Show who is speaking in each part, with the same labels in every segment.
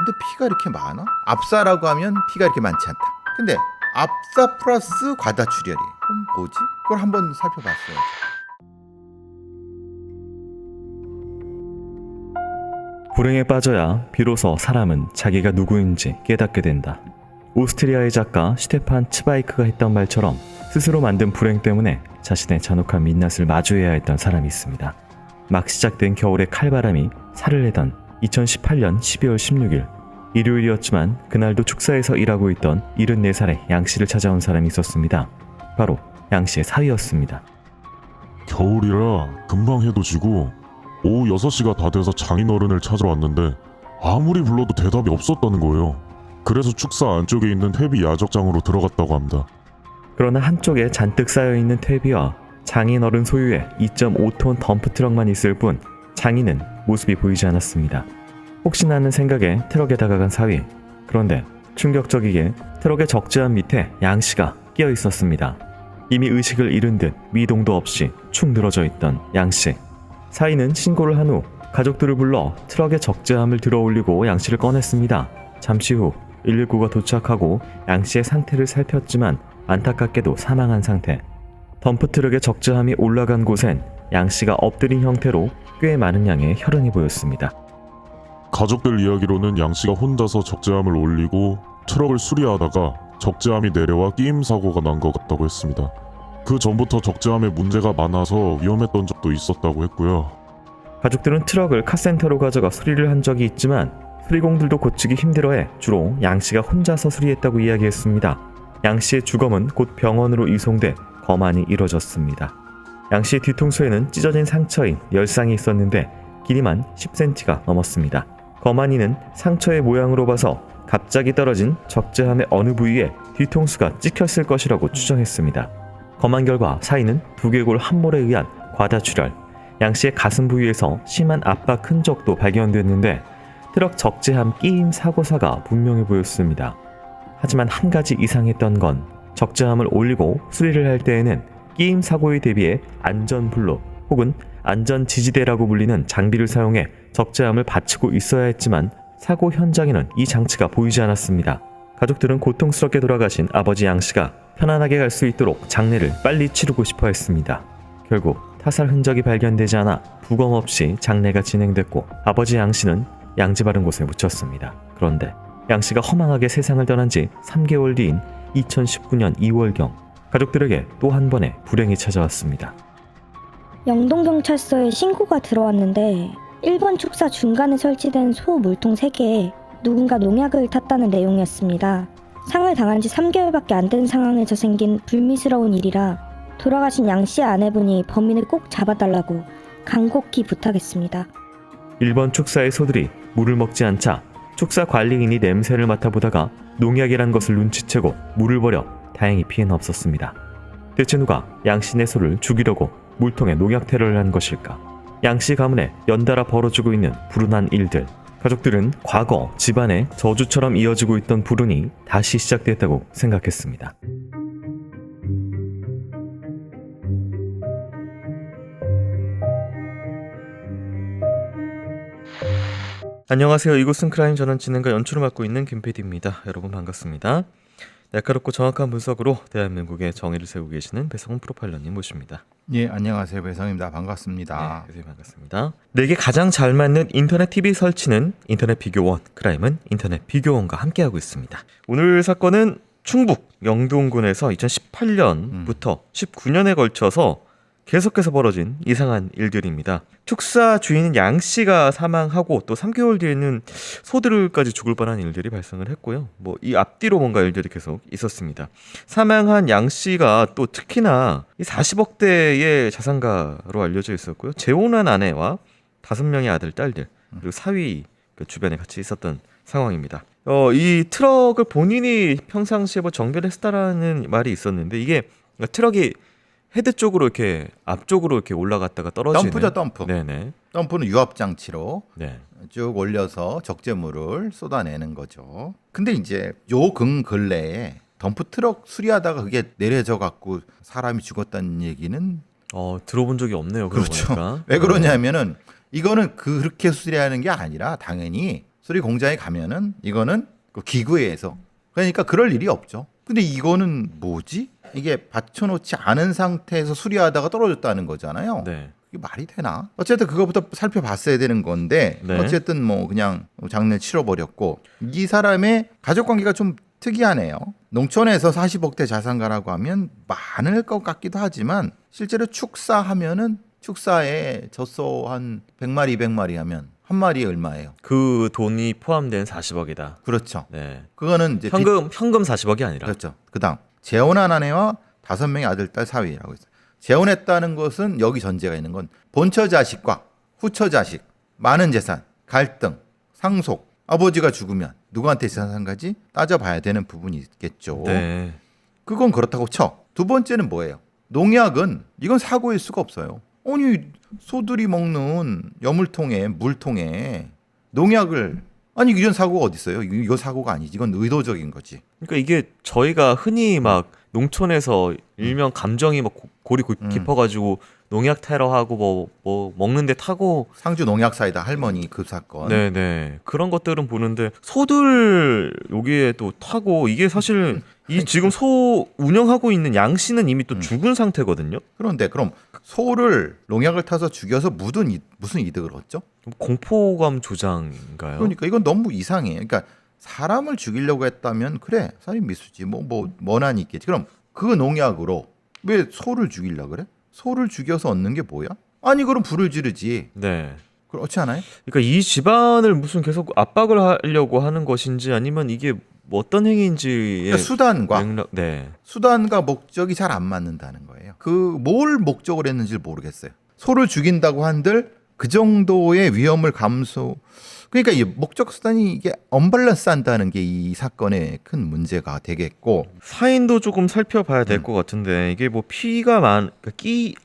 Speaker 1: 근데 피가 이렇게 많아? 압사라고 하면 피가 이렇게 많지 않다. 근데 압사 플러스 과다출혈이 그럼 뭐지? 그걸 한번 살펴봤어요.
Speaker 2: 불행에 빠져야 비로소 사람은 자기가 누구인지 깨닫게 된다. 오스트리아의 작가 슈테판 츠바이크가 했던 말처럼 스스로 만든 불행 때문에 자신의 잔혹한 민낯을 마주해야 했던 사람이 있습니다. 막 시작된 겨울의 칼바람이 살을 내던 2018년 12월 16일 일요일이었지만 그날도 축사에서 일하고 있던 74살의 양씨를 찾아온 사람이 있었습니다. 바로 양씨의 사위였습니다.
Speaker 3: 겨울이라 금방 해도 지고 오후 6시가 다 돼서 장인어른을 찾으러 왔는데 아무리 불러도 대답이 없었다는 거예요. 그래서 축사 안쪽에 있는 퇴비 야적장으로 들어갔다고 합니다.
Speaker 2: 그러나 한쪽에 잔뜩 쌓여있는 퇴비와 장인어른 소유의 2.5톤 덤프트럭만 있을 뿐 장인은 모습이 보이지 않았습니다. 혹시나 하는 생각에 트럭에 다가간 사위. 그런데 충격적이게 트럭의 적재함 밑에 양씨가 끼어 있었습니다. 이미 의식을 잃은 듯 미동도 없이 축 늘어져 있던 양씨. 사위는 신고를 한 후 가족들을 불러 트럭의 적재함을 들어올리고 양씨를 꺼냈습니다. 잠시 후 119가 도착하고 양씨의 상태를 살폈지만 안타깝게도 사망한 상태. 덤프트럭의 적재함이 올라간 곳엔 양씨가 엎드린 형태로 꽤 많은 양의 혈흔이 보였습니다.
Speaker 3: 가족들 이야기로는 양씨가 혼자서 적재함을 올리고 트럭을 수리하다가 적재함이 내려와 끼임 사고가 난 것 같다고 했습니다. 그 전부터 적재함에 문제가 많아서 위험했던 적도 있었다고 했고요.
Speaker 2: 가족들은 트럭을 카센터로 가져가 수리를 한 적이 있지만 수리공들도 고치기 힘들어해 주로 양씨가 혼자서 수리했다고 이야기했습니다. 양씨의 주검은 곧 병원으로 이송돼 거만이 이뤄졌습니다. 양씨의 뒤통수에는 찢어진 상처인 열상이 있었는데 길이만 10cm가 넘었습니다. 거만이는 상처의 모양으로 봐서 갑자기 떨어진 적재함의 어느 부위에 뒤통수가 찍혔을 것이라고 추정했습니다. 검안 결과 사위는 두개골 함몰에 의한 과다출혈, 양씨의 가슴 부위에서 심한 압박 흔적도 발견됐는데 트럭 적재함 끼임 사고사가 분명해 보였습니다. 하지만 한 가지 이상했던 건 적재함을 올리고 수리를 할 때에는 끼임 사고에 대비해 안전블록 혹은 안전지지대라고 불리는 장비를 사용해 적재함을 받치고 있어야 했지만 사고 현장에는 이 장치가 보이지 않았습니다. 가족들은 고통스럽게 돌아가신 아버지 양씨가 편안하게 갈 수 있도록 장례를 빨리 치르고 싶어 했습니다. 결국 타살 흔적이 발견되지 않아 부검 없이 장례가 진행됐고 아버지 양씨는 양지 바른 곳에 묻혔습니다. 그런데 양씨가 허망하게 세상을 떠난 지 3개월 뒤인 2019년 2월경 가족들에게 또 한 번의 불행이 찾아왔습니다.
Speaker 4: 영동경찰서에 신고가 들어왔는데 1번 축사 중간에 설치된 소 물통 3개에 누군가 농약을 탔다는 내용이었습니다. 상을 당한 지 3개월밖에 안 된 상황에서 생긴 불미스러운 일이라 돌아가신 양씨의 아내분이 범인을 꼭 잡아달라고 간곡히 부탁했습니다.
Speaker 2: 1번 축사의 소들이 물을 먹지 않자 축사 관리인이 냄새를 맡아보다가 농약이란 것을 눈치채고 물을 버려 다행히 피해는 없었습니다. 대체 누가 양씨네 소를 죽이려고 물통에 농약 테러를 한 것일까? 양씨 가문에 연달아 벌어지고 있는 불운한 일들. 가족들은 과거 집안에 저주처럼 이어지고 있던 불운이 다시 시작됐다고 생각했습니다. 안녕하세요. 이곳은 크라임 전원 진행과 연출을 맡고 있는 김PD입니다. 여러분 반갑습니다. 날카롭고 정확한 분석으로 대한민국의 정의를 세우고 계시는 배성훈 프로파일러님 모십니다.
Speaker 1: 예, 안녕하세요. 배성입니다. 반갑습니다.
Speaker 2: 네, 선생님 반갑습니다. 내게 가장 잘 맞는 인터넷 TV 설치는 인터넷 비교원, 크라임은 인터넷 비교원과 함께하고 있습니다. 오늘 사건은 충북 영동군에서 2018년부터 19년에 걸쳐서 계속해서 벌어진 이상한 일들입니다. 축사 주인 양 씨가 사망하고 또 3개월 뒤에는 소들까지 죽을 뻔한 일들이 발생을 했고요. 뭐 이 앞뒤로 뭔가 일들이 계속 있었습니다. 사망한 양 씨가 또 특히나 40억대의 자산가로 알려져 있었고요. 재혼한 아내와 5명의 아들, 딸들 그리고 사위 그 주변에 같이 있었던 상황입니다. 이 트럭을 본인이 평상시에 뭐 정비를 했다라는 말이 있었는데 이게 트럭이 헤드 쪽으로 이렇게 앞쪽으로 이렇게 올라갔다가 떨어지는
Speaker 1: 덤프죠, 덤프.
Speaker 2: 네네.
Speaker 1: 덤프는 유압 장치로
Speaker 2: 네.
Speaker 1: 쭉 올려서 적재물을 쏟아내는 거죠. 근데 이제 요 근래에 덤프 트럭 수리하다가 그게 내려져 갖고 사람이 죽었다는 얘기는
Speaker 2: 들어본 적이 없네요.
Speaker 1: 그렇죠.
Speaker 2: 보니까.
Speaker 1: 왜 그러냐면은 이거는 그렇게 수리하는 게 아니라 당연히 수리 공장에 가면은 이거는 그 기구에 의해서 그러니까 그럴 일이 없죠. 근데 이거는 뭐지? 이게 받쳐놓지 않은 상태에서 수리하다가 떨어졌다는 거잖아요.
Speaker 2: 네.
Speaker 1: 이게 말이 되나? 어쨌든 그거부터 살펴봤어야 되는 건데
Speaker 2: 네.
Speaker 1: 어쨌든 뭐 그냥 장례 치러버렸고 이 사람의 가족 관계가 좀 특이하네요. 농촌에서 40억대 자산가라고 하면 많을 것 같기도 하지만 실제로 축사하면은 축사에 젖소 한 100마리 200마리 하면 한 마리에 얼마예요?
Speaker 2: 그 돈이 포함된 40억이다.
Speaker 1: 그렇죠.
Speaker 2: 네.
Speaker 1: 그거는 이제
Speaker 2: 현금 40억이 아니라.
Speaker 1: 그렇죠. 그다음 재혼한 아내와 5명의 아들 딸 사위라고 있어요. 재혼했다는 것은 여기 전제가 있는 건 본처 자식과 후처 자식, 많은 재산, 갈등, 상속, 아버지가 죽으면 누구한테 재산까지 따져봐야 되는 부분이 있겠죠.
Speaker 2: 네.
Speaker 1: 그건 그렇다고 쳐. 두 번째는 뭐예요? 농약은 이건 사고일 수가 없어요. 아니 소들이 먹는 여물통에 물통에 농약을 아니 이런 사고가 어디 있어요? 이거 사고가 아니지. 이건 의도적인 거지.
Speaker 2: 그러니까 이게 저희가 흔히 막 농촌에서 일명 감정이 막 골이 깊어가지고 농약 테러하고 뭐 먹는데 타고
Speaker 1: 상주 농약사이다 할머니 그 사건.
Speaker 2: 네네 그런 것들은 보는데 소들 여기에 또 타고 이게 사실 이 지금 소 운영하고 있는 양 씨는 이미 또 죽은 상태거든요.
Speaker 1: 그런데 그럼 소를 농약을 타서 죽여서 무슨 이득을 얻죠?
Speaker 2: 공포감 조장인가요?
Speaker 1: 그러니까 이건 너무 이상해. 그러니까 사람을 죽이려고 했다면 그래 살인 미수지 뭐 원한이 있겠지. 그럼 그 농약으로 왜 소를 죽이려고 그래? 소를 죽여서 얻는 게 뭐야? 아니 그럼 불을 지르지.
Speaker 2: 네.
Speaker 1: 그렇지 않아요?
Speaker 2: 그러니까 이 집안을 무슨 계속 압박을 하려고 하는 것인지 아니면 이게 뭐 어떤 행위인지의
Speaker 1: 그러니까 수단과
Speaker 2: 맥락, 네.
Speaker 1: 수단과 목적이 잘 안 맞는다는 거예요. 그 뭘 목적으로 했는지 모르겠어요. 소를 죽인다고 한들 그 정도의 위험을 감수. 그러니까 이 목적 수단이 이게 언밸런스한다는 게 이 사건의 큰 문제가 되겠고.
Speaker 2: 사인도 조금 살펴봐야 될 것 같은데 이게 뭐 피가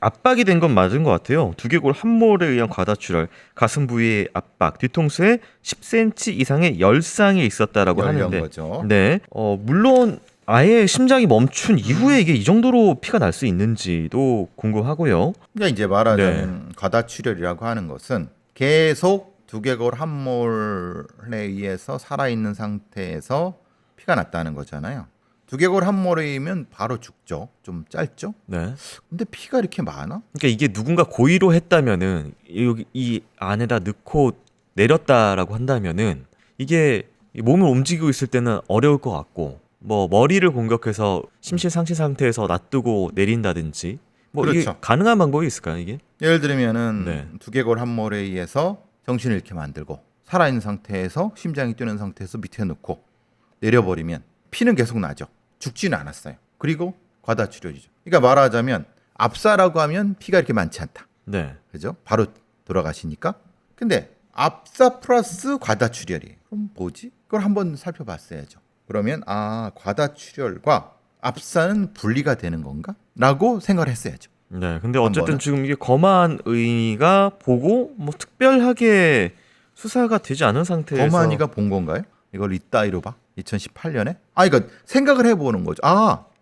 Speaker 2: 압박이 된 건 맞은 것 같아요. 두개골 함몰에 의한 과다출혈, 가슴 부위의 압박, 뒤통수에 10cm 이상의 열상이 있었다라고
Speaker 1: 열린
Speaker 2: 하는데,
Speaker 1: 거죠.
Speaker 2: 네, 물론 아예 심장이 멈춘 이후에 이게 이 정도로 피가 날 수 있는지도 궁금하고요.
Speaker 1: 그러니까 이제 말하자면 과다출혈이라고 하는 것은 계속 두개골 함몰에 의해서 살아있는 상태에서 피가 났다는 거잖아요. 두개골 함몰에 의하면 바로 죽죠. 좀 짧죠.
Speaker 2: 네.
Speaker 1: 근데 피가 이렇게 많아?
Speaker 2: 그러니까 이게 누군가 고의로 했다면은 여기 이 안에다 넣고 내렸다라고 한다면은 이게 몸을 움직이고 있을 때는 어려울 것 같고 뭐 머리를 공격해서 심실상실 상태에서 놔두고 내린다든지 뭐 이게
Speaker 1: 그렇죠.
Speaker 2: 가능한 방법이 있을까요 이게?
Speaker 1: 예를 들면은
Speaker 2: 네.
Speaker 1: 두개골 함몰에 의해서 정신을 잃게 만들고 살아있는 상태에서 심장이 뛰는 상태에서 밑에 놓고 내려버리면 피는 계속 나죠. 죽지는 않았어요. 그리고 과다출혈이죠. 그러니까 말하자면 압사라고 하면 피가 이렇게 많지 않다.
Speaker 2: 네.
Speaker 1: 그죠? 바로 돌아가시니까. 근데 압사 플러스 과다출혈이에요. 그럼 뭐지? 그걸 한번 살펴봤어야죠. 그러면 과다출혈과 압사는 분리가 되는 건가? 라고 생각을 했어야죠.
Speaker 2: 네. 근데 어쨌든
Speaker 1: 번은?
Speaker 2: 지금 이게 검안 의가 보고 뭐 특별하게 수사가 되지 않은 상태에서
Speaker 1: 범한이가 본 건가요? 이걸 이따위로 봐. 2018년에? 이거 생각을 해보는 거죠.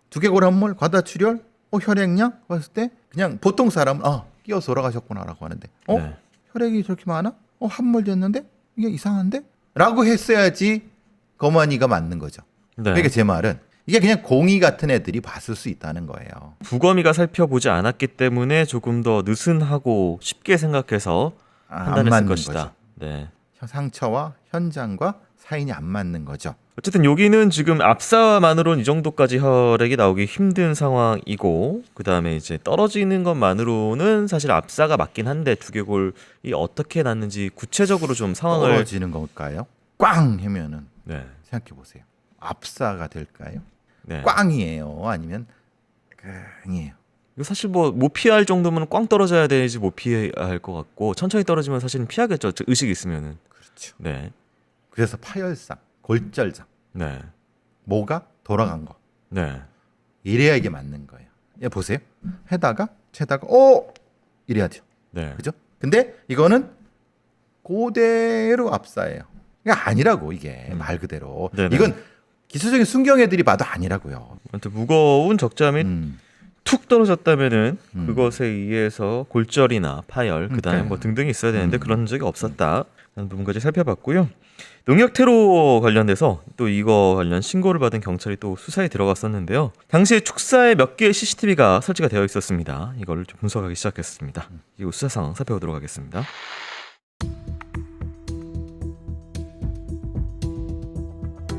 Speaker 1: 두개골 함몰, 과다출혈, 혈액량 봤을 때 그냥 보통 사람은 끼어서 돌아가셨구나라고 하는데
Speaker 2: 네.
Speaker 1: 혈액이 저렇게 많아? 함몰 됐는데 이게 이상한데? 라고 했어야지 거만이가 맞는 거죠.
Speaker 2: 네.
Speaker 1: 그러니까 제 말은 이게 그냥 공이 같은 애들이 봤을 수 있다는 거예요.
Speaker 2: 부검이가 살펴보지 않았기 때문에 조금 더 느슨하고 쉽게 생각해서
Speaker 1: 안
Speaker 2: 판단했을
Speaker 1: 맞는
Speaker 2: 것이다.
Speaker 1: 거죠.
Speaker 2: 네.
Speaker 1: 상처와 현장과 사인이 안 맞는 거죠.
Speaker 2: 어쨌든 여기는 지금 압사만으로는 이 정도까지 혈액이 나오기 힘든 상황이고 그 다음에 이제 떨어지는 것만으로는 사실 압사가 맞긴 한데 두개골이 어떻게 났는지 구체적으로 좀 상황을
Speaker 1: 떨어지는 걸까요? 꽝 하면은
Speaker 2: 네.
Speaker 1: 생각해 보세요. 압사가 될까요?
Speaker 2: 네.
Speaker 1: 꽝이에요. 아니면 꽝이에요.
Speaker 2: 이거 사실 뭐 못 피할 정도면 꽝 떨어져야 되지 못 피해야 할 것 같고 천천히 떨어지면 사실은 피하겠죠. 의식이 있으면은.
Speaker 1: 그렇죠.
Speaker 2: 네.
Speaker 1: 그래서 파열상, 골절상,
Speaker 2: 네.
Speaker 1: 뭐가 돌아간 거.
Speaker 2: 네.
Speaker 1: 이래야 이게 맞는 거예요. 보세요. 해다가 이래야죠.
Speaker 2: 네.
Speaker 1: 그죠? 근데 이거는 그대로 압사예요. 그러니까 아니라고 이게 말 그대로.
Speaker 2: 네네.
Speaker 1: 이건 기술적인 순경애들이 봐도 아니라고요.
Speaker 2: 아무튼 무거운 적자 및 툭 떨어졌다면은 그것에 의해서 골절이나 파열 그다음에
Speaker 1: 그러니까요.
Speaker 2: 뭐 등등이 있어야 되는데 그런 적이 없었다. 하는 부분까지 살펴봤고요. 농약 테러 관련돼서 또 이거 관련 신고를 받은 경찰이 또 수사에 들어갔었는데요. 당시에 축사에 몇 개의 CCTV가 설치가 되어 있었습니다. 이거를 좀 분석하기 시작했습니다. 이거 수사 상황 살펴보도록 하겠습니다.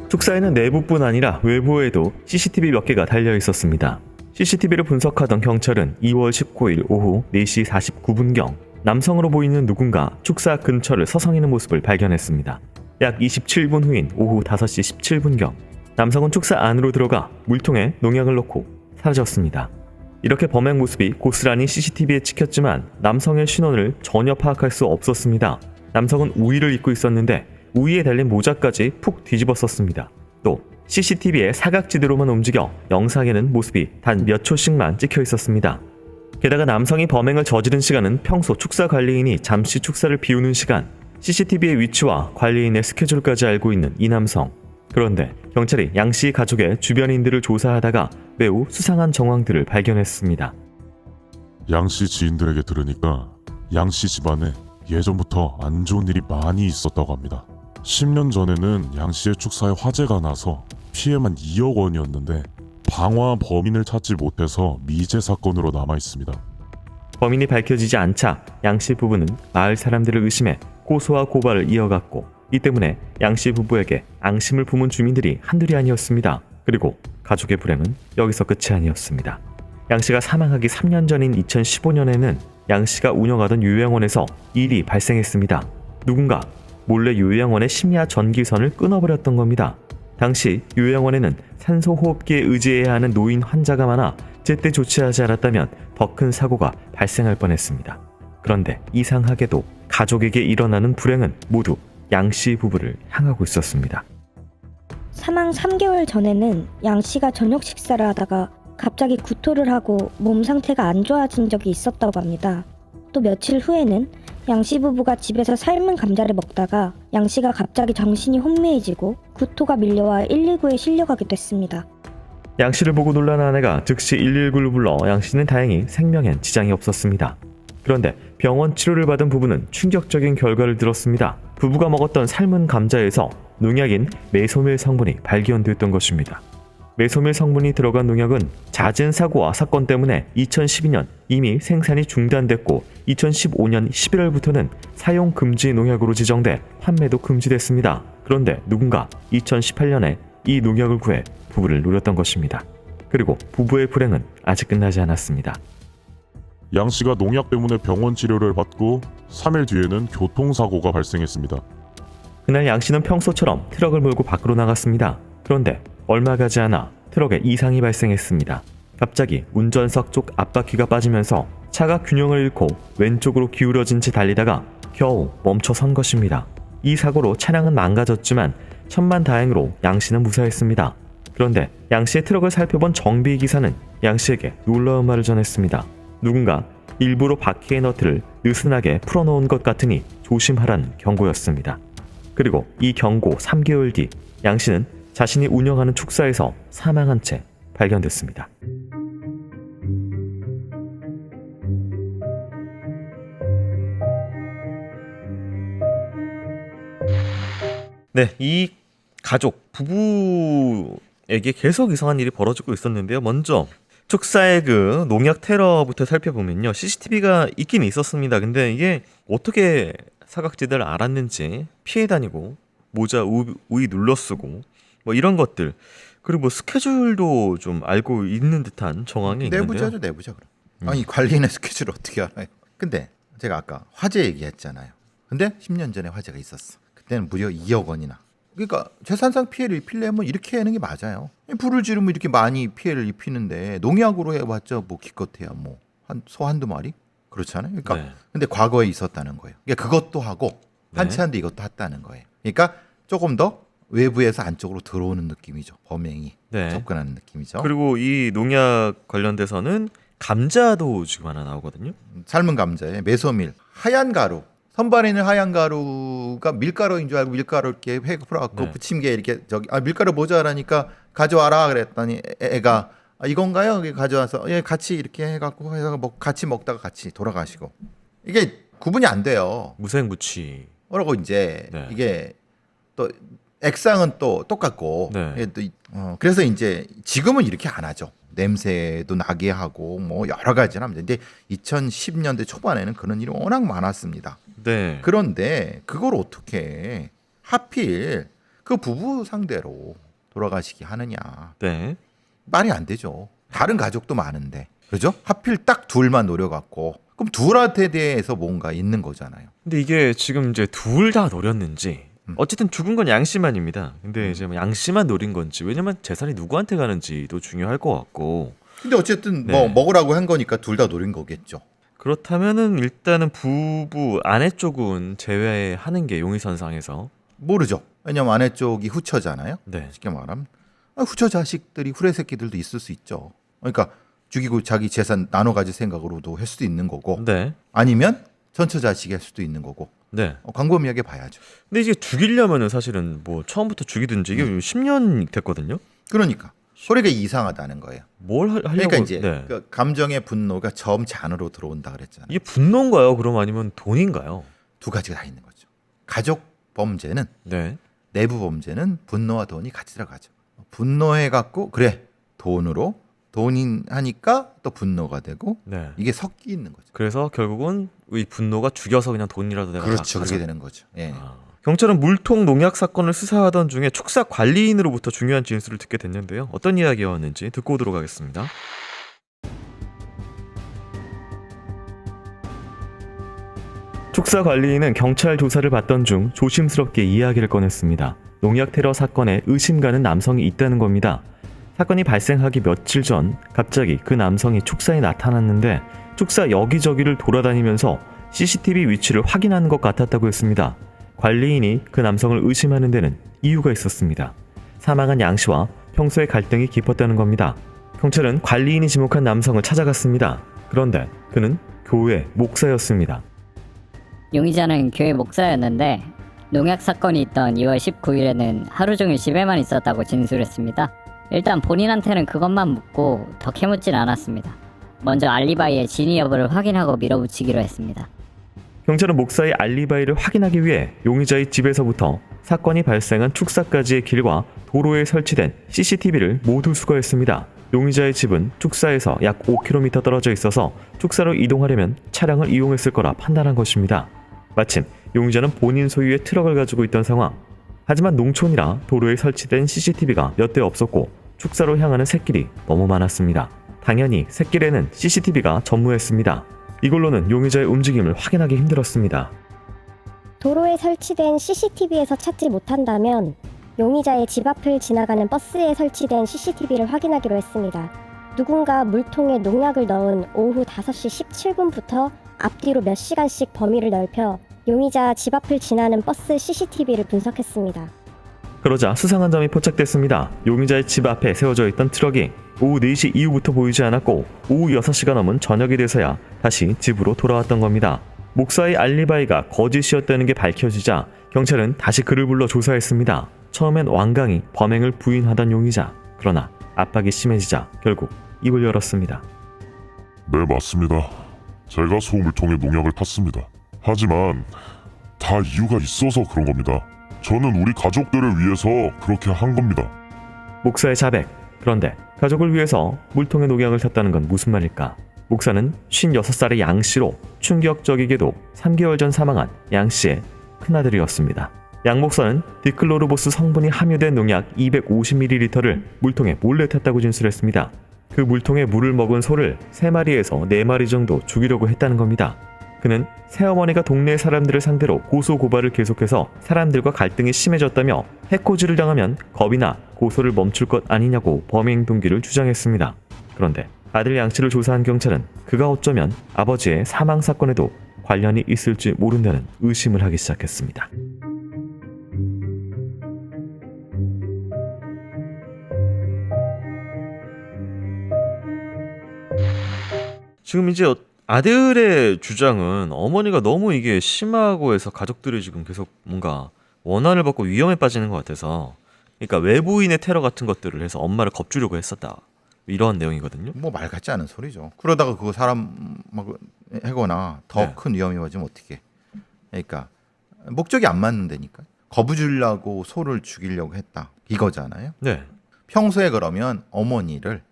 Speaker 2: 축사에는 내부뿐 아니라 외부에도 CCTV 몇 개가 달려 있었습니다. CCTV를 분석하던 경찰은 2월 19일 오후 4시 49분경 남성으로 보이는 누군가 축사 근처를 서성이는 모습을 발견했습니다. 약 27분 후인 오후 5시 17분경 남성은 축사 안으로 들어가 물통에 농약을 넣고 사라졌습니다. 이렇게 범행 모습이 고스란히 CCTV에 찍혔지만 남성의 신원을 전혀 파악할 수 없었습니다. 남성은 우의를 입고 있었는데 우의에 달린 모자까지 푹 뒤집었었습니다. 또 CCTV의 사각지대로만 움직여 영상에는 모습이 단 몇 초씩만 찍혀 있었습니다. 게다가 남성이 범행을 저지른 시간은 평소 축사 관리인이 잠시 축사를 비우는 시간, CCTV의 위치와 관리인의 스케줄까지 알고 있는 이 남성. 그런데 경찰이 양씨 가족의 주변인들을 조사하다가 매우 수상한 정황들을 발견했습니다.
Speaker 3: 양씨 지인들에게 들으니까 양씨 집안에 예전부터 안 좋은 일이 많이 있었다고 합니다. 10년 전에는 양씨의 축사에 화재가 나서 피해만 2억 원이었는데 방화한 범인을 찾지 못해서 미제 사건으로 남아 있습니다.
Speaker 2: 범인이 밝혀지지 않자 양씨 부부는 마을 사람들을 의심해 고소와 고발을 이어갔고 이 때문에 양씨 부부에게 앙심을 품은 주민들이 한둘이 아니었습니다. 그리고 가족의 불행은 여기서 끝이 아니었습니다. 양씨가 사망하기 3년 전인 2015년에는 양씨가 운영하던 요양원에서 일이 발생했습니다. 누군가 몰래 요양원의 심야 전기선을 끊어버렸던 겁니다. 당시 요양원에는 산소호흡기에 의지해야 하는 노인 환자가 많아 제때 조치하지 않았다면 더 큰 사고가 발생할 뻔했습니다. 그런데 이상하게도 가족에게 일어나는 불행은 모두 양씨 부부를 향하고 있었습니다.
Speaker 4: 사망 3개월 전에는 양 씨가 저녁 식사를 하다가 갑자기 구토를 하고 몸 상태가 안 좋아진 적이 있었다고 합니다. 또 며칠 후에는 양 씨 부부가 집에서 삶은 감자를 먹다가 양 씨가 갑자기 정신이 혼미해지고 구토가 밀려와 119에 실려가게 됐습니다.
Speaker 2: 양 씨를 보고 놀란 아내가 즉시 119를 불러 양 씨는 다행히 생명엔 지장이 없었습니다. 그런데 병원 치료를 받은 부부는 충격적인 결과를 들었습니다. 부부가 먹었던 삶은 감자에서 농약인 메소밀 성분이 발견됐던 것입니다. 메소밀 성분이 들어간 농약은 잦은 사고와 사건 때문에 2012년 이미 생산이 중단됐고 2015년 11월부터는 사용 금지 농약으로 지정돼 판매도 금지됐습니다. 그런데 누군가 2018년에 이 농약을 구해 부부를 노렸던 것입니다. 그리고 부부의 불행은 아직 끝나지 않았습니다.
Speaker 3: 양씨가 농약 때문에 병원 치료를 받고 3일 뒤에는 교통사고가 발생했습니다.
Speaker 2: 그날 양 씨는 평소처럼 트럭을 몰고 밖으로 나갔습니다. 그런데 얼마 가지 않아 트럭에 이상이 발생했습니다. 갑자기 운전석 쪽 앞바퀴가 빠지면서 차가 균형을 잃고 왼쪽으로 기울어진 채 달리다가 겨우 멈춰선 것입니다. 이 사고로 차량은 망가졌지만 천만다행으로 양 씨는 무사했습니다. 그런데 양 씨의 트럭을 살펴본 정비기사는 양 씨에게 놀라운 말을 전했습니다. 누군가 일부러 바퀴의 너트를 느슨하게 풀어놓은 것 같으니 조심하라는 경고였습니다. 그리고 이 경고 3개월 뒤 양 씨는 자신이 운영하는 축사에서 사망한 채 발견됐습니다. 네, 이 가족 부부에게 계속 이상한 일이 벌어지고 있었는데요. 먼저 축사의 그 농약 테러부터 살펴보면요, CCTV가 있긴 있었습니다. 근데 이게 어떻게 사각지대를 알았는지 피해 다니고 모자 우위 눌러 쓰고 뭐 이런 것들, 그리고 뭐 스케줄도 좀 알고 있는 듯한 정황이 있는데요.
Speaker 1: 내부자죠, 내부자 그럼. 아니 관리인의 스케줄을 어떻게 알아요? 근데 제가 아까 화재 얘기했잖아요. 근데 10년 전에 화재가 있었어. 그때는 무려 2억 원이나. 그러니까 재산상 피해를 입히려면 이렇게 하는 게 맞아요. 불을 지르면 이렇게 많이 피해를 입히는데 농약으로 해봤자 뭐 기껏해야 뭐 소 한두 마리 그렇잖아요. 그러니까
Speaker 2: 네.
Speaker 1: 근데 과거에 있었다는 거예요. 그러니까 그것도 하고 한치한데 이것도 했다는 거예요. 그러니까 조금 더 외부에서 안쪽으로 들어오는 느낌이죠. 범행이
Speaker 2: 네.
Speaker 1: 접근하는 느낌이죠.
Speaker 2: 그리고 이 농약 관련돼서는 감자도 지금 하나 나오거든요.
Speaker 1: 삶은 감자에 메소밀, 하얀 가루. 선반에는 하얀 가루가 밀가루인 줄 알고 밀가루 이렇게 회 풀어갖고
Speaker 2: 네.
Speaker 1: 부침개 이렇게 밀가루 모자라니까 가져와라 그랬더니 애가 이건가요? 이렇게 가져와서 예 같이 이렇게 해갖고 해서 같이 먹다가 같이 돌아가시고 이게 구분이 안 돼요.
Speaker 2: 무생무치.
Speaker 1: 뭐라고 이제
Speaker 2: 네.
Speaker 1: 이게 또 액상은 또 똑같고
Speaker 2: 네.
Speaker 1: 이게 또 그래서 이제 지금은 이렇게 안 하죠. 냄새도 나게 하고 뭐 여러 가지를 합니다. 근데 2010년대 초반에는 그런 일이 워낙 많았습니다.
Speaker 2: 네.
Speaker 1: 그런데 그걸 어떻게 하필 그 부부 상대로 돌아가시게 하느냐.
Speaker 2: 네.
Speaker 1: 말이 안 되죠. 다른 가족도 많은데. 그죠? 하필 딱 둘만 노려갖고 그럼 둘한테 대해서 뭔가 있는 거잖아요.
Speaker 2: 근데 이게 지금 이제 둘 다 노렸는지 어쨌든 죽은 건 양 씨만입니다. 근데 이제 뭐 양 씨만 노린 건지 왜냐면 재산이 누구한테 가는지도 중요할 것 같고
Speaker 1: 근데 어쨌든
Speaker 2: 네.
Speaker 1: 뭐 먹으라고 한 거니까 둘 다 노린 거겠죠.
Speaker 2: 그렇다면은 일단은 부부 아내 쪽은 제외하는 게 용의선상에서
Speaker 1: 모르죠. 왜냐면 아내 쪽이 후처잖아요.
Speaker 2: 네.
Speaker 1: 쉽게 말하면 후처 자식들이 후레 새끼들도 있을 수 있죠. 그러니까 죽이고 자기 재산 나눠 가질 생각으로도 할 수도 있는 거고
Speaker 2: 네.
Speaker 1: 아니면 전처 자식이 할 수도 있는 거고
Speaker 2: 네.
Speaker 1: 광범위하게 봐야죠.
Speaker 2: 근데 이게 죽이려면은 사실은 뭐 처음부터 죽이든지 이게 10년 됐거든요.
Speaker 1: 그러니까 소리가 이상하다는 거예요.
Speaker 2: 뭘 하려고
Speaker 1: 그러니까 이제
Speaker 2: 네.
Speaker 1: 그 감정의 분노가 점잔으로 들어온다 그랬잖아요.
Speaker 2: 이게 분노인가요? 그럼 아니면 돈인가요?
Speaker 1: 두 가지가 다 있는 거죠. 가족 범죄는
Speaker 2: 네.
Speaker 1: 내부 범죄는 분노와 돈이 같이 들어가죠. 분노해 갖고 그래 돈으로 돈인 하니까 또 분노가 되고
Speaker 2: 네.
Speaker 1: 이게 섞여 있는 거죠.
Speaker 2: 그래서 결국은 이 분노가 죽여서 그냥 돈이라도 내가
Speaker 1: 그렇죠.
Speaker 2: 다
Speaker 1: 그렇게
Speaker 2: 가져.
Speaker 1: 되는 거죠. 예.
Speaker 2: 아. 경찰은 물통 농약 사건을 수사하던 중에 축사 관리인으로부터 중요한 진술을 듣게 됐는데요. 어떤 이야기였는지 듣고 오도록 하겠습니다. 축사 관리인은 경찰 조사를 받던 중 조심스럽게 이야기를 꺼냈습니다. 농약 테러 사건에 의심 가는 남성이 있다는 겁니다. 사건이 발생하기 며칠 전 갑자기 그 남성이 축사에 나타났는데 축사 여기저기를 돌아다니면서 CCTV 위치를 확인하는 것 같았다고 했습니다. 관리인이 그 남성을 의심하는 데는 이유가 있었습니다. 사망한 양 씨와 평소에 갈등이 깊었다는 겁니다. 경찰은 관리인이 지목한 남성을 찾아갔습니다. 그런데 그는 교회 목사였습니다.
Speaker 5: 용의자는 교회 목사였는데 농약 사건이 있던 2월 19일에는 하루 종일 집에만 있었다고 진술했습니다. 일단 본인한테는 그것만 묻고 더 캐묻진 않았습니다. 먼저 알리바이의 진위 여부를 확인하고 밀어붙이기로 했습니다.
Speaker 2: 경찰은 목사의 알리바이를 확인하기 위해 용의자의 집에서부터 사건이 발생한 축사까지의 길과 도로에 설치된 CCTV를 모두 수거했습니다. 용의자의 집은 축사에서 약 5km 떨어져 있어서 축사로 이동하려면 차량을 이용했을 거라 판단한 것입니다. 마침 용의자는 본인 소유의 트럭을 가지고 있던 상황. 하지만 농촌이라 도로에 설치된 CCTV가 몇 대 없었고 축사로 향하는 샛길이 너무 많았습니다. 당연히 샛길에는 CCTV가 전무했습니다. 이걸로는 용의자의 움직임을 확인하기 힘들었습니다.
Speaker 6: 도로에 설치된 CCTV에서 찾지 못한다면 용의자의 집 앞을 지나가는 버스에 설치된 CCTV를 확인하기로 했습니다. 누군가 물통에 농약을 넣은 오후 5시 17분부터 앞뒤로 몇 시간씩 범위를 넓혀 용의자 집 앞을 지나는 버스 CCTV를 분석했습니다.
Speaker 2: 그러자 수상한 점이 포착됐습니다. 용의자의 집 앞에 세워져 있던 트럭이 오후 4시 이후부터 보이지 않았고 오후 6시가 넘은 저녁이 돼서야 다시 집으로 돌아왔던 겁니다. 목사의 알리바이가 거짓이었다는 게 밝혀지자 경찰은 다시 그를 불러 조사했습니다. 처음엔 완강히 범행을 부인하던 용의자. 그러나 압박이 심해지자 결국 입을 열었습니다.
Speaker 3: 네, 맞습니다. 제가 소물통에 농약을 탔습니다. 하지만 다 이유가 있어서 그런 겁니다. 저는 우리 가족들을 위해서 그렇게 한 겁니다.
Speaker 2: 목사의 자백. 그런데 가족을 위해서 물통에 농약을 탔다는 건 무슨 말일까? 목사는 56살의 양 씨로 충격적이게도 3개월 전 사망한 양 씨의 큰아들이었습니다. 양 목사는 디클로르보스 성분이 함유된 농약 250ml를 물통에 몰래 탔다고 진술했습니다. 그 물통에 물을 먹은 소를 3마리에서 4마리 정도 죽이려고 했다는 겁니다. 그는 새어머니가 동네 사람들을 상대로 고소고발을 계속해서 사람들과 갈등이 심해졌다며 해코지를 당하면 겁이나 고소를 멈출 것 아니냐고 범행 동기를 주장했습니다. 그런데 아들 양 씨를 조사한 경찰은 그가 어쩌면 아버지의 사망 사건에도 관련이 있을지 모른다는 의심을 하기 시작했습니다. 지금 이제 아들의 주장은 어머니가 너무 이게 심하고 해서 가족들이 지금 계속 뭔가 원한을 받고 위험에 빠지는 것 같아서, 그러니까 외부인의 테러 같은 것들을 해서 엄마를 겁주려고 했었다, 이러한 내용이거든요.
Speaker 1: 뭐 말 같지 않은 소리죠. 그러다가 그거 사람 막 해거나 더
Speaker 2: 네.
Speaker 1: 큰 위험이 와지면 어떻게? 그러니까 목적이 안 맞는다니까. 거부 주려고 소를 죽이려고 했다. 이거잖아요.
Speaker 2: 네.
Speaker 1: 평소에 그러면 어머니를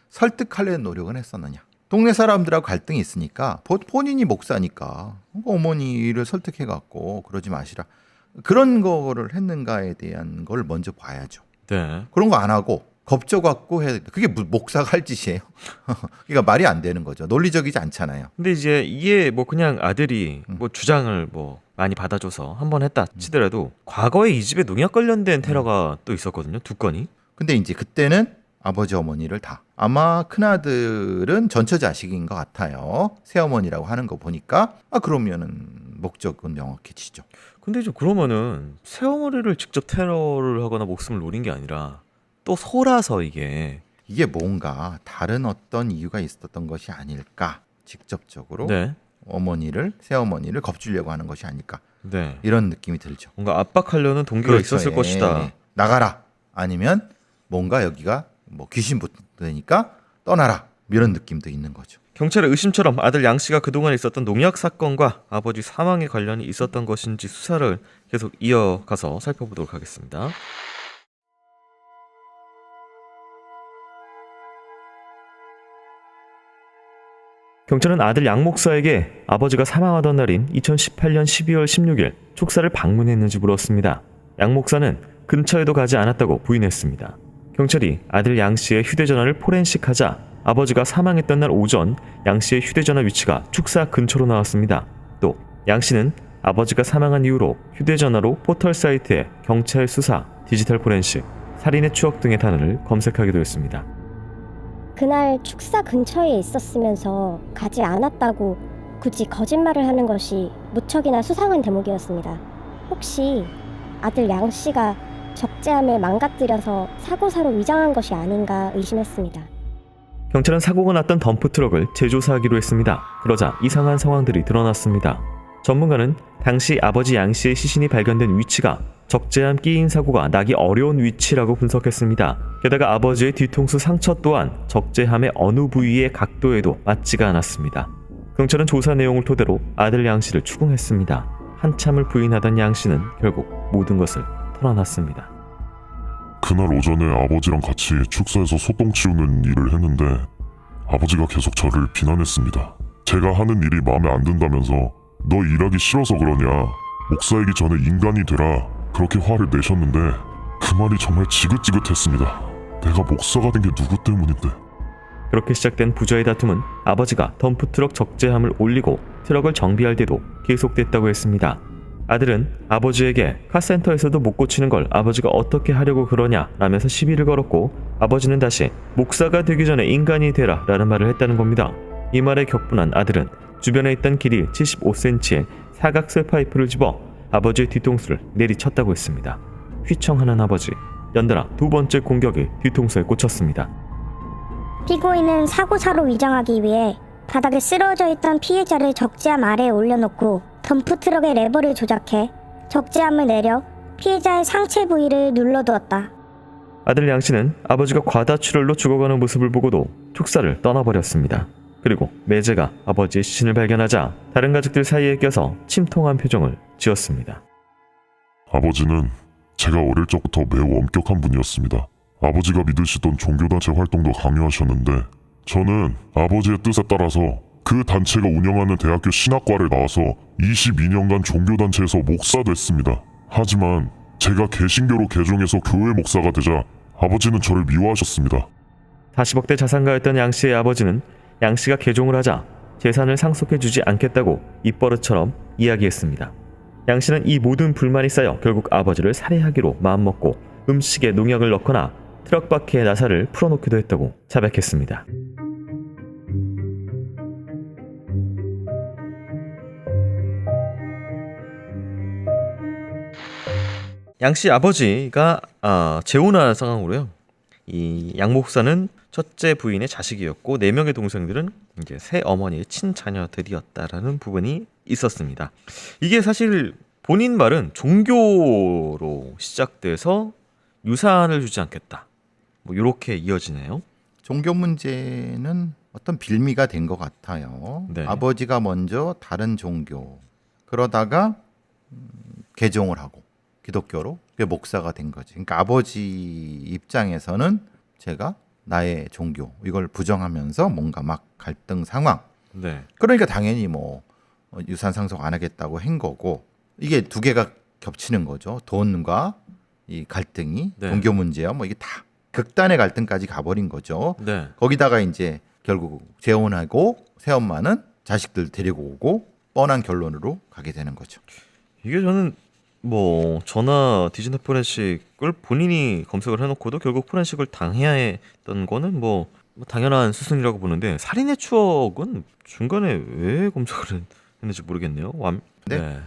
Speaker 1: 설득하려는 노력은 했었느냐. 동네 사람들하고 갈등이 있으니까 본인이 목사니까 어머니를 설득해갖고 그러지 마시라. 그런 거를 했는가에 대한 걸 먼저 봐야죠.
Speaker 2: 네.
Speaker 1: 그런 거 안 하고 겁줘갖고 해야 돼. 그게 목사가 할 짓이에요. 그러니까 말이 안 되는 거죠. 논리적이지 않잖아요.
Speaker 2: 근데 이제 이게 뭐 그냥 아들이 뭐 주장을 뭐 많이 받아줘서 한 번 했다 치더라도 과거에 이 집에 농약 관련된 테러가 또 있었거든요. 2건이.
Speaker 1: 근데 이제 그때는 아버지 어머니를 다 아마 큰아들은 전처 자식인 것 같아요. 새어머니라고 하는 거 보니까 그러면은 목적은 명확해지죠.
Speaker 2: 근데 좀 그러면은 새어머니를 직접 테러를 하거나 목숨을 노린 게 아니라 또 소라서 이게
Speaker 1: 뭔가 다른 어떤 이유가 있었던 것이 아닐까. 직접적으로
Speaker 2: 네.
Speaker 1: 새어머니를 겁주려고 하는 것이 아닐까.
Speaker 2: 네.
Speaker 1: 이런 느낌이 들죠.
Speaker 2: 뭔가 압박하려는 동기가
Speaker 1: 그렇죠.
Speaker 2: 있었을
Speaker 1: 예.
Speaker 2: 것이다.
Speaker 1: 나가라. 아니면 뭔가 여기가 뭐 귀신 붙으니까 떠나라. 이런 느낌도 있는 거죠.
Speaker 2: 경찰의 의심처럼 아들 양 씨가 그동안 있었던 농약 사건과 아버지 사망에 관련이 있었던 것인지 수사를 계속 이어가서 살펴보도록 하겠습니다. 경찰은 아들 양 목사에게 아버지가 사망하던 날인 2018년 12월 16일 축사를 방문했는지 물었습니다. 양 목사는 근처에도 가지 않았다고 부인했습니다. 경찰이 아들 양 씨의 휴대전화를 포렌식하자 아버지가 사망했던 날 오전 양 씨의 휴대전화 위치가 축사 근처로 나왔습니다. 또 양 씨는 아버지가 사망한 이후로 휴대전화로 포털 사이트에 경찰 수사, 디지털 포렌식, 살인의 추억 등의 단어를 검색하기도 했습니다.
Speaker 6: 그날 축사 근처에 있었으면서 가지 않았다고 굳이 거짓말을 하는 것이 무척이나 수상한 대목이었습니다. 혹시 아들 양 씨가 적재함을 망가뜨려서 사고사로 위장한 것이 아닌가 의심했습니다.
Speaker 2: 경찰은 사고가 났던 덤프트럭을 재조사하기로 했습니다. 그러자 이상한 상황들이 드러났습니다. 전문가는 당시 아버지 양 씨의 시신이 발견된 위치가 적재함 끼인 사고가 나기 어려운 위치라고 분석했습니다. 게다가 아버지의 뒤통수 상처 또한 적재함의 어느 부위의 각도에도 맞지가 않았습니다. 경찰은 조사 내용을 토대로 아들 양 씨를 추궁했습니다. 한참을 부인하던 양 씨는 결국 모든 것을 털어놨습니다.
Speaker 3: 그날 오전에 아버지랑 같이 축사에서 소똥 치우는 일을 했는데 아버지가 계속 저를 비난했습니다. 제가 하는 일이 마음에 안 든다면서 너 일하기 싫어서 그러냐, 목사이기 전에 인간이 되라, 그렇게 화를 내셨는데 그 말이 정말 지긋지긋했습니다. 내가 목사가 된 게 누구 때문인데.
Speaker 2: 그렇게 시작된 부자의 다툼은 아버지가 덤프트럭 적재함을 올리고 트럭을 정비할 때도 계속됐다고 했습니다. 아들은 아버지에게 카센터에서도 못 고치는 걸 아버지가 어떻게 하려고 그러냐 라면서 시비를 걸었고, 아버지는 다시 목사가 되기 전에 인간이 되라 라는 말을 했다는 겁니다. 이 말에 격분한 아들은 주변에 있던 길이 75cm의 사각쇠 파이프를 집어 아버지의 뒤통수를 내리쳤다고 했습니다. 휘청하는 아버지, 연달아 두 번째 공격이 뒤통수에 꽂혔습니다.
Speaker 4: 피고인은 사고사로 위장하기 위해 바닥에 쓰러져 있던 피해자를 적재함 아래에 올려놓고 덤프트럭의 레버를 조작해 적재함을 내려 피해자의 상체 부위를 눌러두었다.
Speaker 2: 아들 양 씨는 아버지가 과다출혈로 죽어가는 모습을 보고도 축사를 떠나버렸습니다. 그리고 매제가 아버지의 시신을 발견하자 다른 가족들 사이에 껴서 침통한 표정을 지었습니다.
Speaker 3: 아버지는 제가 어릴 적부터 매우 엄격한 분이었습니다. 아버지가 믿으시던 종교단체 활동도 강요하셨는데 저는 아버지의 뜻에 따라서 그 단체가 운영하는 대학교 신학과를 나와서 22년간 종교단체에서 목사도 했습니다. 하지만 제가 개신교로 개종해서 교회 목사가 되자 아버지는 저를 미워하셨습니다. 40억대 자산가였던 양 씨의 아버지는 양 씨가 개종을 하자 재산을 상속해주지 않겠다고 입버릇처럼 이야기했습니다. 양 씨는 이 모든 불만이 쌓여 결국 아버지를 살해하기로 마음먹고 음식에 농약을 넣거나 트럭 바퀴에 나사를 풀어놓기도 했다고 자백했습니다. 양 씨 아버지가 재혼한 상황으로요. 이 양 목사는 첫째 부인의 자식이었고 4명의 동생들은 이제 새 어머니의 친자녀들이었다라는 부분이 있었습니다. 이게 사실 본인 말은 종교로 시작돼서 유산을 주지 않겠다. 뭐 이렇게 이어지네요.
Speaker 1: 종교 문제는 어떤 빌미가 된 것 같아요.
Speaker 2: 네.
Speaker 1: 아버지가 먼저 다른 종교, 그러다가 개종을 하고 기독교로 그게 목사가 된 거지. 그러니까 아버지 입장에서는 제가 나의 종교 이걸 부정하면서 뭔가 막 갈등 상황.
Speaker 2: 네.
Speaker 1: 그러니까 당연히 뭐 유산 상속 안 하겠다고 한 거고 이게 두 개가 겹치는 거죠. 돈과 이 갈등이
Speaker 2: 네.
Speaker 1: 종교 문제야 뭐 이게 다 극단의 갈등까지 가버린 거죠.
Speaker 2: 네.
Speaker 1: 거기다가 이제 결국 재혼하고 새엄마는 자식들 데리고 오고 뻔한 결론으로 가게 되는 거죠.
Speaker 2: 이게 저는 뭐 저나 디지털 포렌식을 본인이 검색을 해놓고도 결국 포렌식을 당해야 했던 거는 뭐 당연한 수순이라고 보는데 살인의 추억은 중간에 왜 검색을 했는지 모르겠네요.
Speaker 1: 네.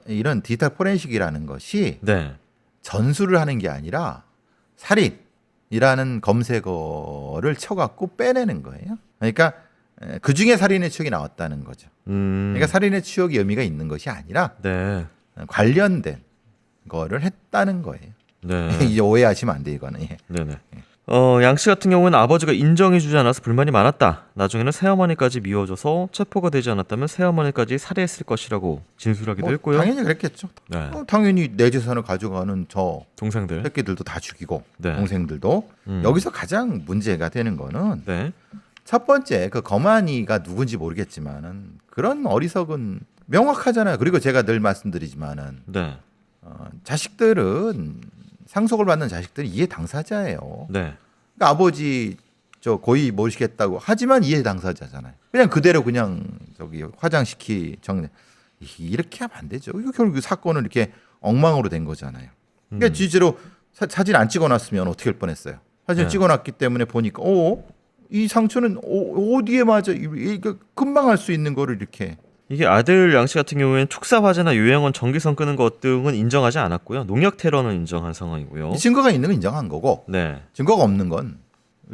Speaker 1: 이런 디지털 포렌식이라는 것이
Speaker 2: 네.
Speaker 1: 전수를 하는 게 아니라 살인이라는 검색어를 쳐갖고 빼내는 거예요. 그러니까 그 중에 살인의 추억이 나왔다는 거죠. 그러니까 살인의 추억이 의미가 있는 것이 아니라
Speaker 2: 네.
Speaker 1: 관련된 거를 했다는 거예요.
Speaker 2: 네.
Speaker 1: 이제 오해하시면 안 돼 이거는. 예.
Speaker 2: 네네. 양씨 같은 경우는 아버지가 인정해주지 않아서 불만이 많았다. 나중에는 새어머니까지 미워져서 체포가 되지 않았다면 새어머니까지 살해했을 것이라고 진술하기도 했고요.
Speaker 1: 당연히 그랬겠죠.
Speaker 2: 네.
Speaker 1: 당연히 내 재산을 가져가는 저
Speaker 2: 동생들.
Speaker 1: 새끼들도 다 죽이고
Speaker 2: 네.
Speaker 1: 동생들도. 여기서 가장 문제가 되는 거는
Speaker 2: 네.
Speaker 1: 첫 번째 그 거만이가 누군지 모르겠지만은 그런 어리석은 명확하잖아요. 그리고 제가 늘 말씀드리지만은
Speaker 2: 네.
Speaker 1: 자식들은 상속을 받는 자식들이 이해 당사자예요.
Speaker 2: 네.
Speaker 1: 그러니까 아버지 저 고의 모시겠다고 하지만 이해 당사자잖아요. 그냥 그대로 그냥 저기 화장시키 정리 이렇게 하면 안 되죠. 이거 결국 사건은 이렇게 엉망으로 된 거잖아요. 그러니까 실제로 사진 안 찍어놨으면 어떻게 할 뻔했어요. 사진
Speaker 2: 네.
Speaker 1: 찍어놨기 때문에 보니까 이 상처는 어디에 맞아? 이거 금방 할 수 있는 거를 이렇게.
Speaker 2: 이게 아들 양씨 같은 경우에는 축사 화재나 요양원 전기선 끄는 것 등은 인정하지 않았고요. 농약 테러는 인정한 상황이고요.
Speaker 1: 이 증거가 있는 건 인정한 거고
Speaker 2: 네.
Speaker 1: 증거가 없는 건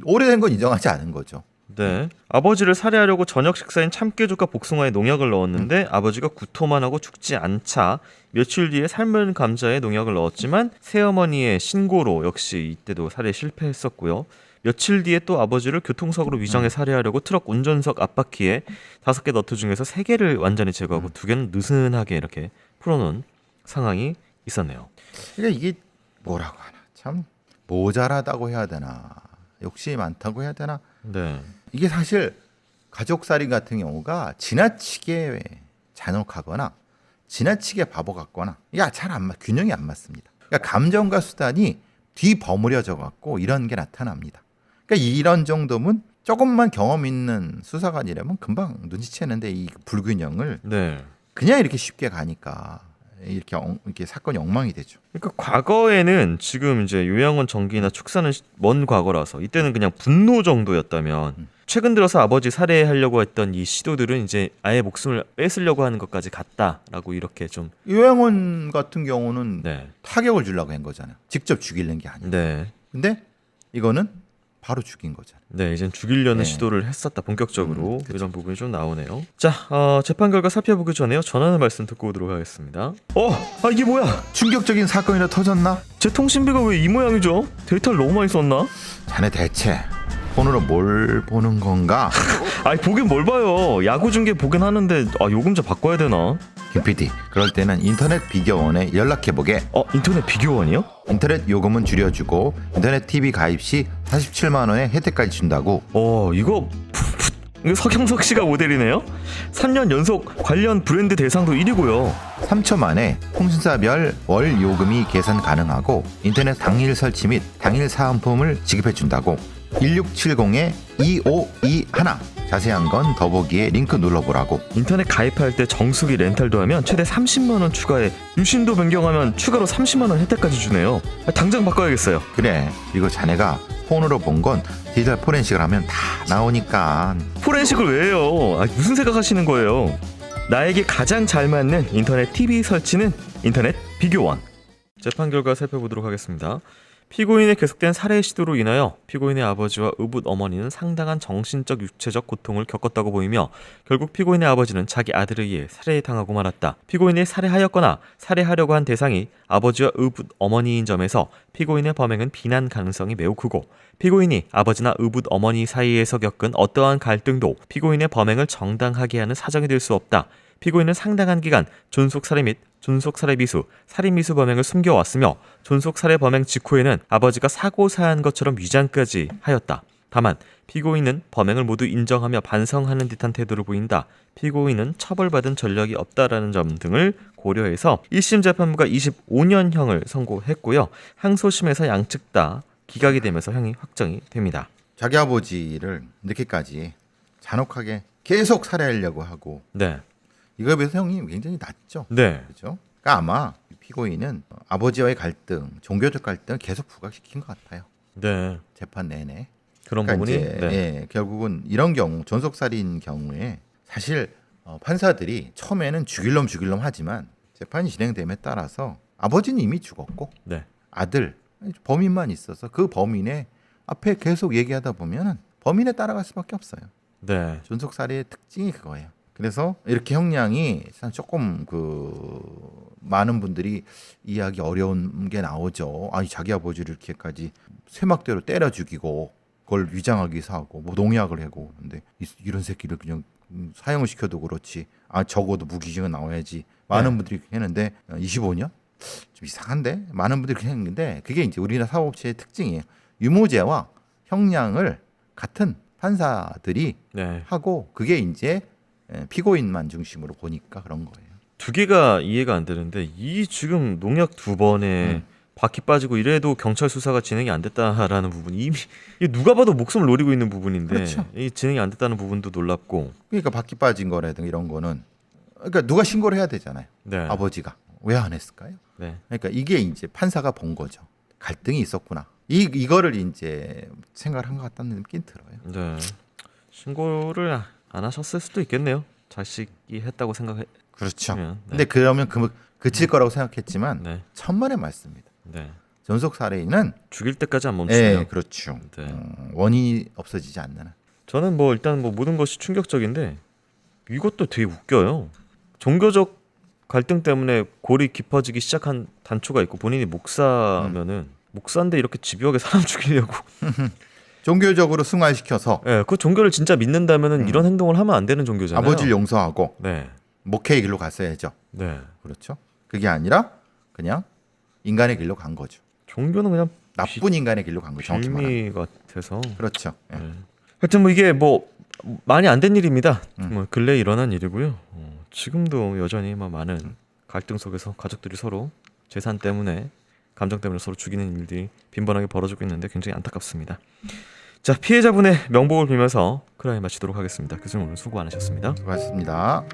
Speaker 1: 오래된 건 인정하지 않은 거죠.
Speaker 2: 네. 아버지를 살해하려고 저녁 식사인 참깨죽과 복숭아에 농약을 넣었는데 아버지가 구토만 하고 죽지 않자 며칠 뒤에 삶은 감자에 농약을 넣었지만 새어머니의 신고로 역시 이때도 살해 실패했었고요. 며칠 뒤에 또 아버지를 교통사고로 위장해 살해하려고 트럭 운전석 앞바퀴에 5개 너트 중에서 3개를 완전히 제거하고 2개는 느슨하게 이렇게 풀어놓은 상황이 있었네요.
Speaker 1: 그러니까 이게 뭐라고 하나 참 모자라다고 해야 되나 욕심이 많다고 해야 되나
Speaker 2: 네.
Speaker 1: 이게 사실 가족살인 같은 경우가 지나치게 잔혹하거나 지나치게 바보 같거나 이게 잘 안 맞, 균형이 안 맞습니다. 그러니까 감정과 수단이 뒤버무려져 갖고 이런 게 나타납니다. 그러니까 이런 정도면 조금만 경험 있는 수사관이라면 금방 눈치채는데 이 불균형을
Speaker 2: 네.
Speaker 1: 그냥 이렇게 쉽게 가니까 이렇게 사건이 엉망이 되죠.
Speaker 2: 그러니까 과거에는 지금 이제 요양원 전기나 축사는 먼 과거라서 이때는 그냥 분노 정도였다면 최근 들어서 아버지 살해하려고 했던 이 시도들은 이제 아예 목숨을 뺏으려고 하는 것까지 갔다라고 이렇게 좀
Speaker 1: 요양원 같은 경우는
Speaker 2: 네.
Speaker 1: 타격을 주려고 한 거잖아요. 직접 죽이려는 게 아니에요.
Speaker 2: 네.
Speaker 1: 근데 이거는 바로 죽인 거잖아요.
Speaker 2: 네, 이젠 죽이려는
Speaker 1: 네.
Speaker 2: 시도를 했었다 본격적으로
Speaker 1: 그쵸.
Speaker 2: 이런 부분이 좀 나오네요. 자, 재판 결과 살펴보기 전에요. 전하는 말씀 듣고 오도록 하겠습니다. 이게 뭐야?
Speaker 1: 충격적인 사건이라 터졌나?
Speaker 2: 제 통신비가 왜 이 모양이죠? 데이터를 너무 많이 썼나?
Speaker 1: 자네 대체 폰으로 뭘 보는 건가?
Speaker 2: 아이 보긴 뭘 봐요. 야구 중계 보긴 하는데 요금제 바꿔야 되나?
Speaker 1: 김 PD, 그럴 때는 인터넷 비교원에 연락해보게.
Speaker 2: 인터넷 비교원이요?
Speaker 1: 인터넷 요금은 줄여주고 인터넷 TV 가입 시 47만 원의 혜택까지 준다고.
Speaker 2: 이거 서경석 씨가 모델이네요. 3년 연속 관련 브랜드 대상도 1위고요.
Speaker 1: 3초 만에 통신사별 월 요금이 계산 가능하고 인터넷 당일 설치 및 당일 사은품을 지급해준다고. 1670-2521 자세한 건 더보기에 링크 눌러보라고.
Speaker 2: 인터넷 가입할 때 정수기 렌탈도 하면 최대 30만 원 추가에 유심도 변경하면 추가로 30만 원 혜택까지 주네요. 당장 바꿔야겠어요.
Speaker 1: 그래, 이거 자네가 폰으로 본 건 디지털 포렌식을 하면 다 나오니까.
Speaker 2: 포렌식을 왜 해요? 무슨 생각하시는 거예요? 나에게 가장 잘 맞는 인터넷 TV 설치는 인터넷 비교원. 재판 결과 살펴보도록 하겠습니다. 피고인의 계속된 살해 시도로 인하여 피고인의 아버지와 의붓 어머니는 상당한 정신적 육체적 고통을 겪었다고 보이며 결국 피고인의 아버지는 자기 아들에 의해 살해당하고 말았다. 피고인이 살해하였거나 살해하려고 한 대상이 아버지와 의붓 어머니인 점에서 피고인의 범행은 비난 가능성이 매우 크고 피고인이 아버지나 의붓 어머니 사이에서 겪은 어떠한 갈등도 피고인의 범행을 정당하게 하는 사정이 될 수 없다. 피고인은 상당한 기간 존속 살해 및 존속살해 미수, 살인 미수 범행을 숨겨왔으며 존속살해 범행 직후에는 아버지가 사고 사한 것처럼 위장까지 하였다. 다만 피고인은 범행을 모두 인정하며 반성하는 듯한 태도를 보인다. 피고인은 처벌받은 전력이 없다라는 점 등을 고려해서 1심 재판부가 25년형을 선고했고요. 항소심에서 양측 다 기각이 되면서 형이 확정이 됩니다.
Speaker 1: 자기 아버지를 늦게까지 잔혹하게 계속 살해하려고 하고
Speaker 2: 네.
Speaker 1: 이거에 비해서 형이 굉장히 낮죠.
Speaker 2: 네.
Speaker 1: 그렇죠? 그러니까 아마 피고인은 아버지와의 갈등, 종교적 갈등을 계속 부각시킨 것 같아요.
Speaker 2: 네.
Speaker 1: 재판 내내.
Speaker 2: 그런
Speaker 1: 그러니까
Speaker 2: 부분이
Speaker 1: 이제,
Speaker 2: 네.
Speaker 1: 예, 결국은 이런 경우 존속살인 경우에 사실 판사들이 처음에는 죽일 놈 하지만 재판이 진행됨에 따라서 아버지는 이미 죽었고
Speaker 2: 네.
Speaker 1: 아들 범인만 있어서 그 범인의 앞에 계속 얘기하다 보면은 범인에 따라갈 수밖에 없어요.
Speaker 2: 네.
Speaker 1: 존속살인의 특징이 그거예요. 그래서 이렇게 형량이 조금 많은 분들이 이해하기 어려운 게 나오죠. 아니 자기 아버지를 이렇게까지 쇠막대로 때려 죽이고 그걸 위장하기 위해서 하고 뭐 농약을 하고 근데 이런 새끼를 그냥 사형을 시켜도 그렇지. 적어도 무기징은 나와야지. 많은 분들이 그렇게 했는데 25년? 좀 이상한데? 많은 분들이 그렇게 했는데 그게 이제 우리나라 사법체의 특징이에요. 유무죄와 형량을 같은 판사들이
Speaker 2: 네.
Speaker 1: 하고 그게 이제 피고인만 중심으로 보니까 그런 거예요.
Speaker 2: 두 개가 이해가 안 되는데 이 지금 농약 2번에 바퀴 빠지고 이래도 경찰 수사가 진행이 안 됐다라는 부분이 이미 이게 누가 봐도 목숨을 노리고 있는 부분인데
Speaker 1: 그렇죠.
Speaker 2: 이 진행이 안 됐다는 부분도 놀랍고.
Speaker 1: 그러니까 바퀴 빠진 거라든가 이런 거는 그러니까 누가 신고를 해야 되잖아요.
Speaker 2: 네.
Speaker 1: 아버지가 왜 안 했을까요?
Speaker 2: 네.
Speaker 1: 그러니까 이게 이제 판사가 본 거죠. 갈등이 있었구나. 이거를 이제 생각을 한 것 같다는 느낌이 들어요.
Speaker 2: 네. 신고를 안 하셨을 수도 있겠네요. 자식이 했다고 생각해.
Speaker 1: 그렇죠.
Speaker 2: 네.
Speaker 1: 근데 그러면 그칠 거라고 생각했지만
Speaker 2: 네.
Speaker 1: 천만의 말씀입니다.
Speaker 2: 네.
Speaker 1: 존속 살해인은
Speaker 2: 죽일 때까지 안 멈추네요.
Speaker 1: 예, 그렇죠.
Speaker 2: 네.
Speaker 1: 원인이 없어지지 않는 한.
Speaker 2: 저는 뭐 일단 뭐 모든 것이 충격적인데 이것도 되게 웃겨요. 종교적 갈등 때문에 골이 깊어지기 시작한 단초가 있고 본인이 목사면은 목사인데 이렇게 집요하게 사람 죽이려고.
Speaker 1: 종교적으로 승화시켜서
Speaker 2: 예, 그 종교를 진짜 믿는다면은 이런 행동을 하면 안 되는 종교잖아요.
Speaker 1: 아버지를 용서하고
Speaker 2: 네.
Speaker 1: 목회의 길로 갔어야죠.
Speaker 2: 네.
Speaker 1: 그렇죠. 그게 아니라 그냥 인간의 길로 간 거죠.
Speaker 2: 종교는 그냥
Speaker 1: 나쁜 인간의 길로 간 거죠. 정확히 말하면.
Speaker 2: 빌미 같아서.
Speaker 1: 그렇죠. 예.
Speaker 2: 네. 하여튼 뭐 이게 뭐 많이 안 된 일입니다. 뭐 근래 일어난 일이고요. 지금도 여전히 뭐 많은 갈등 속에서 가족들이 서로 재산 때문에 감정 때문에 서로 죽이는 일들이 빈번하게 벌어지고 있는데 굉장히 안타깝습니다. 자, 피해자분의 명복을 빌면서 크라임 마치도록 하겠습니다. 교수님 오늘 수고 많으셨습니다.
Speaker 1: 수고하셨습니다.